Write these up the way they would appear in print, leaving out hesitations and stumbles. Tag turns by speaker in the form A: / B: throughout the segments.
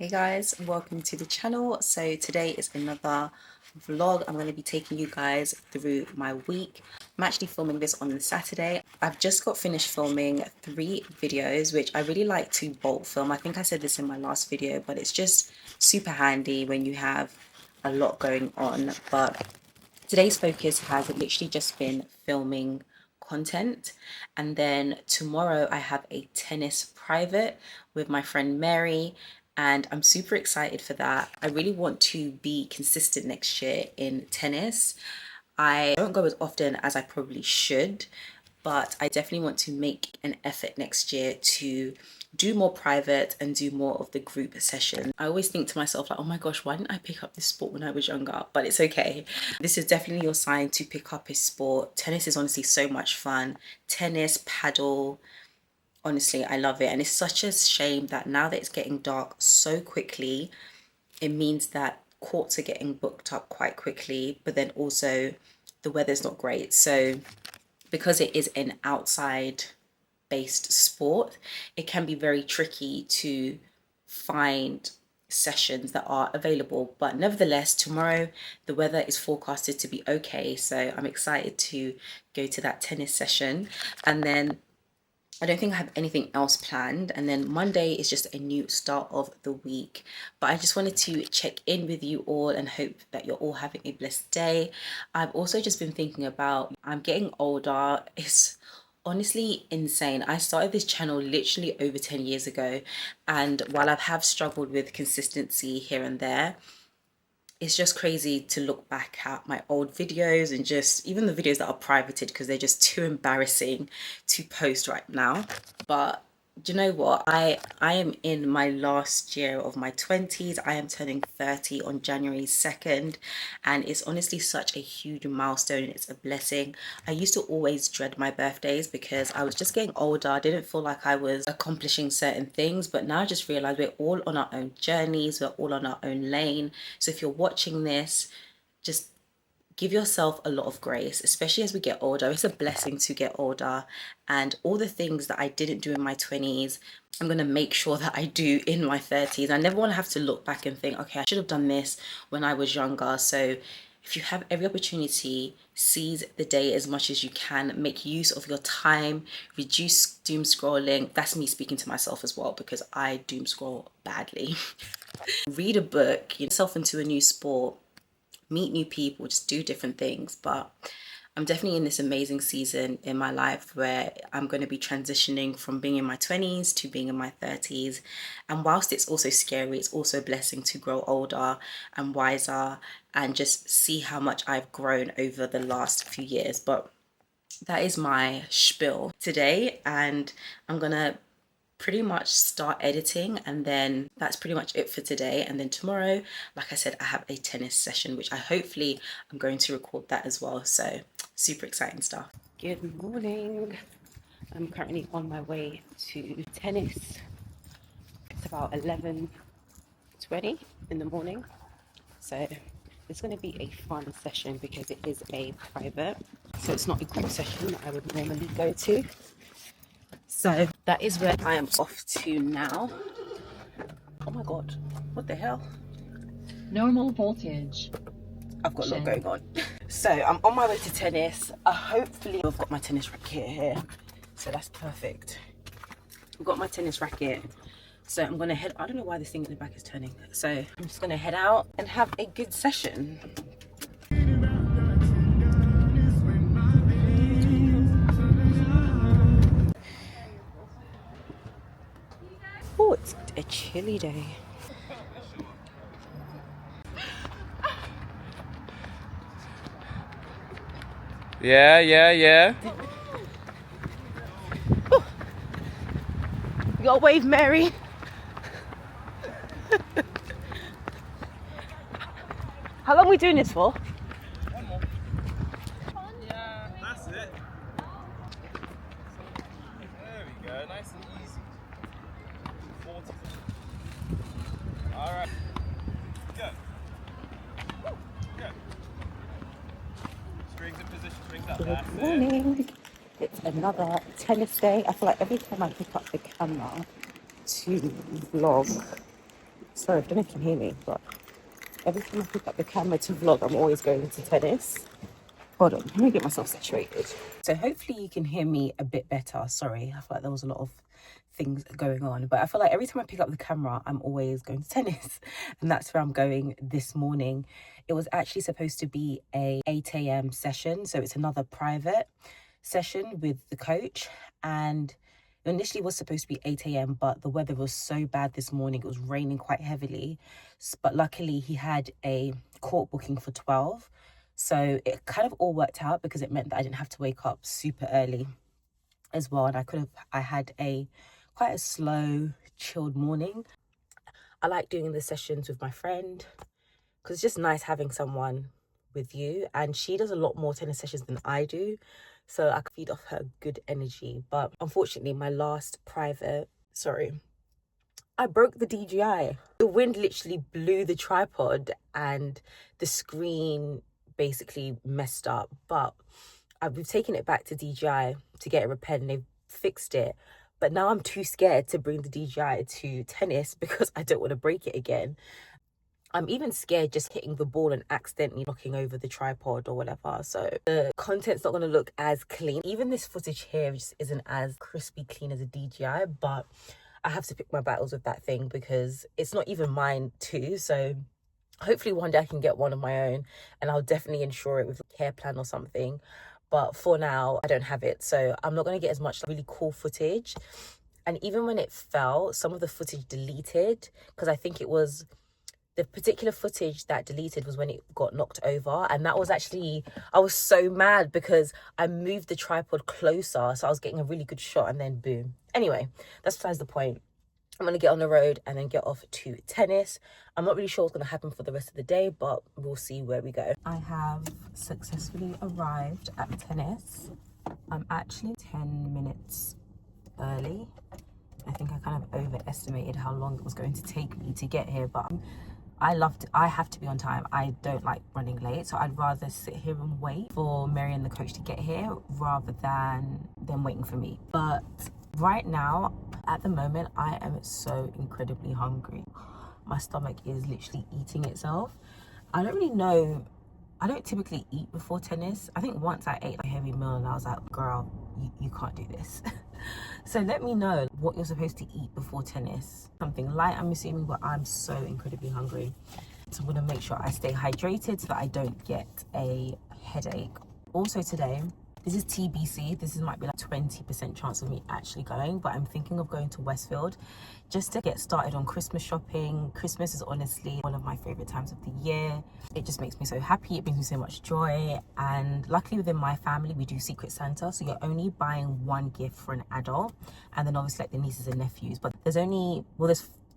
A: Hey guys, welcome to the channel. So today is another vlog. I'm going to be taking you guys through my week. I'm actually filming this on the Saturday. I've just got finished filming 3 videos, which I really like to bulk film. I think I said this in my last video, but it's just super handy when you have a lot going on. But today's focus has literally just been filming content, and then tomorrow I have a tennis private with my friend Mary, and I'm super excited for that. I really want to be consistent next year in tennis. I don't go as often as I probably should, but I definitely want to make an effort next year to do more private and do more of the group session. I always think to myself like, oh my gosh, why didn't I pick up this sport when I was younger? But it's okay. This is definitely your sign to pick up a sport. Tennis is honestly so much fun. Tennis, paddle, honestly, I love it. And it's such a shame that now that it's getting dark so quickly, it means that courts are getting booked up quite quickly, but then also the weather's not great. So because it is an outside based sport, it can be very tricky to find sessions that are available. But nevertheless, tomorrow the weather is forecasted to be okay, so I'm excited to go to that tennis session. And then I don't think I have anything else planned. And then Monday is just a new start of the week. But I just wanted to check in with you all and hope that you're all having a blessed day. I've also just been thinking about, I'm getting older. It's honestly insane. I started this channel literally over 10 years ago. And while I have struggled with consistency here and there, it's just crazy to look back at my old videos and just even the videos that are privated because they're just too embarrassing to post right now. But do you know what? I am in my last year of my 20s. I am turning 30 on January 2nd, and it's honestly such a huge milestone. It's a blessing. I used to always dread my birthdays because I was just getting older. I didn't feel like I was accomplishing certain things, but now I just realized we're all on our own journeys. We're all on our own lane. So if you're watching this, just give yourself a lot of grace, especially as we get older. It's a blessing to get older, and all the things that I didn't do in my 20s, I'm going to make sure that I do in my 30s. I never want to have to look back and think, okay, I should have done this when I was younger. So if you have every opportunity, seize the day as much as you can, make use of your time, reduce doom scrolling. That's me speaking to myself as well, because I doom scroll badly. Read a book, get yourself into a new sport, meet new people, just do different things. But I'm definitely in this amazing season in my life where I'm going to be transitioning from being in my 20s to being in my 30s. And whilst it's also scary, it's also a blessing to grow older and wiser and just see how much I've grown over the last few years. But that is my spiel today, and I'm gonna pretty much start editing, and then that's pretty much it for today. And then tomorrow, like I said, I have a tennis session, which I'm going to record that as well. So super exciting stuff. Good morning. I'm currently on my way to tennis. It's about 11:20 in the morning. So it's going to be a fun session because it is a private. So it's not a group session that I would normally go to. So that is where I am off to now. Oh my god, what the hell?
B: Normal voltage.
A: I've got a lot going on. So I'm on my way to tennis. Hopefully I've got my tennis racket here. So that's perfect. I've got my tennis racket. So I'm gonna head, I don't know why this thing in the back is turning. So I'm just gonna head out and have a good session. Oh, it's a chilly day.
C: Yeah.
A: You got a wave, Mary. How long are we doing this for?
C: One more. Yeah, that's it. There we go, nice and easy. 40. Alright. Go. Go. Strings in position, strings up. That's
A: Good morning. It's another tennis day. I feel like every time I pick up the camera to vlog, Sorry, I don't know if you can hear me, but every time I pick up the camera to vlog, I'm always going to tennis. Hold on, let me get myself situated. So hopefully you can hear me a bit better. Sorry, I feel like there was a lot of things going on, but I feel like every time I pick up the camera, I'm always going to tennis. And that's where I'm going this morning. It was actually supposed to be a 8 a.m. session. So it's another private session with the coach. And initially was supposed to be 8 a.m. but the weather was so bad this morning. It was raining quite heavily. But luckily he had a court booking for 12. So it kind of all worked out because it meant that I didn't have to wake up super early as well. And I had quite a slow, chilled morning. I like doing the sessions with my friend because it's just nice having someone with you. And she does a lot more tennis sessions than I do, so I can feed off her good energy. But unfortunately, my last private, I broke the DJI. The wind literally blew the tripod and the screen basically messed up. But we've taken it back to DJI to get it repaired and they've fixed it. But now I'm too scared to bring the DJI to tennis because I don't want to break it again. I'm even scared just hitting the ball and accidentally knocking over the tripod or whatever. So the content's not going to look as clean. Even this footage here just isn't as crispy clean as a DJI, but I have to pick my battles with that thing because it's not even mine too. So hopefully one day I can get one of my own and I'll definitely insure it with a care plan or something. But for now, I don't have it. So I'm not going to get as much really cool footage. And even when it fell, some of the footage deleted because I think it was... the particular footage that deleted was when it got knocked over, and that was actually, I was so mad because I moved the tripod closer so I was getting a really good shot and then boom. Anyway, that's besides the point. I'm going to get on the road and then get off to tennis. I'm not really sure what's going to happen for the rest of the day, but we'll see where we go. I have successfully arrived at tennis. I'm actually 10 minutes early. I think I kind of overestimated how long it was going to take me to get here, but I have to be on time. I don't like running late, so I'd rather sit here and wait for Mary and the coach to get here rather than them waiting for me. But right now, at the moment, I am so incredibly hungry. My stomach is literally eating itself. I don't really know. I don't typically eat before tennis. I think once I ate a heavy meal and I was like, girl, you can't do this. So let me know what you're supposed to eat before tennis. Something light, I'm assuming, but I'm so incredibly hungry. So I'm gonna make sure I stay hydrated so that I don't get a headache. Also today, this is TBC. This might be like 20% chance of me actually going, but I'm thinking of going to Westfield just to get started on Christmas shopping. Christmas is honestly one of my favorite times of the year. It just makes me so happy. It brings me so much joy. And luckily within my family, we do Secret Santa. So you're only buying one gift for an adult. And then obviously like the nieces and nephews. But there's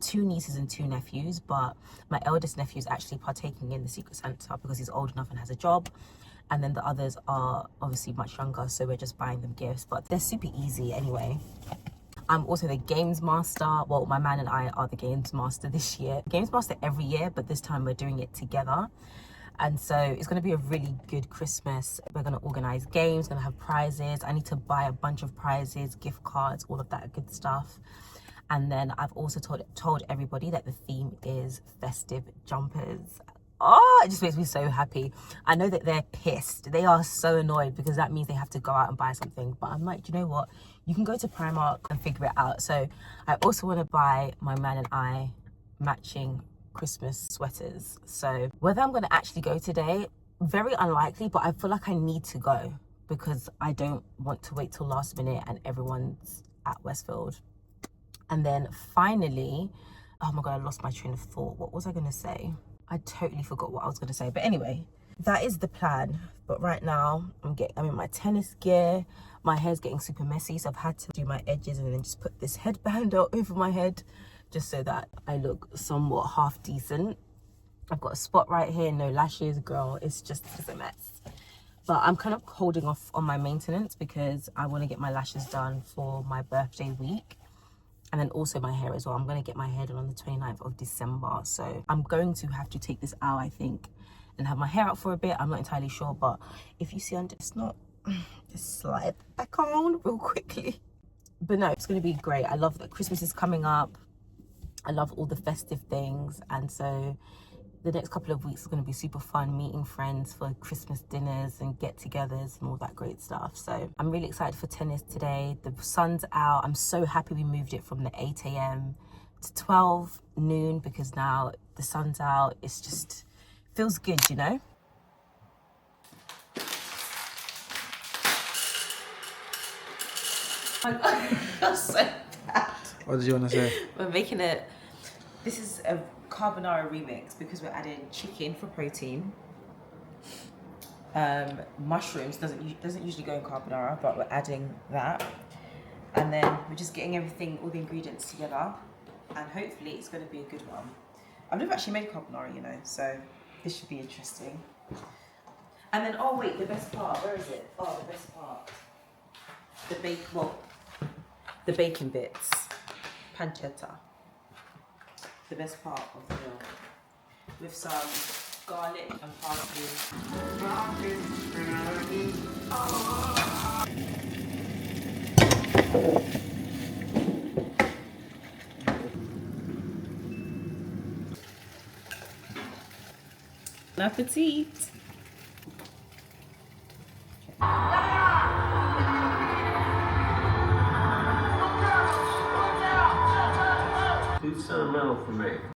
A: 2 nieces and 2 nephews. But my eldest nephew is actually partaking in the Secret Santa because he's old enough and has a job. And then the others are obviously much younger, so we're just buying them gifts, but they're super easy anyway. I'm also the games master. Well, my man and I are the games master this year. Games master every year, but this time we're doing it together. And so it's going to be a really good Christmas. We're going to organize games, going to have prizes. I need to buy a bunch of prizes, gift cards, all of that good stuff. And then I've also told everybody that the theme is festive jumpers. Oh, it just makes me so happy. I know that they're pissed. They are so annoyed because that means they have to go out and buy something. But I'm like, do you know what? You can go to Primark and figure it out. So I also want to buy my man and I matching Christmas sweaters. So whether I'm going to actually go today, very unlikely, but I feel like I need to go because I don't want to wait till last minute and everyone's at Westfield. And then finally, oh my God, I lost my train of thought. What was I going to say? I totally forgot what I was going to say. But anyway, that is the plan. But right now, I'm in my tennis gear. My hair's getting super messy, so I've had to do my edges and then just put this headband over my head just so that I look somewhat half decent. I've got a spot right here, no lashes, girl. It's a mess. But I'm kind of holding off on my maintenance because I want to get my lashes done for my birthday week. And then also my hair as well. I'm going to get my hair done on the 29th of December. So I'm going to have to take this out, I think, and have my hair out for a bit. I'm not entirely sure, but if you see under, it's not, just slide back on real quickly. But no, it's going to be great. I love that Christmas is coming up. I love all the festive things, and so the next couple of weeks are going to be super fun, meeting friends for Christmas dinners and get-togethers and all that great stuff. So I'm really excited for tennis today. The sun's out. I'm so happy we moved it from the 8 a.m. to 12 noon, because now the sun's out. It's just feels good, you know. That's so bad.
D: What did you want to say?
A: We're making this is a carbonara remix because we're adding chicken for protein. Mushrooms doesn't usually go in carbonara, but we're adding that. And then we're just getting all the ingredients together, and hopefully it's going to be a good one. I've never actually made carbonara, you know, so this should be interesting. And then, oh wait, the best part, where is it? Oh, the best part. The bacon bits. Pancetta. The best part of the meal. With some garlic and parsley. Bon appetit!
C: Too sentimental for me.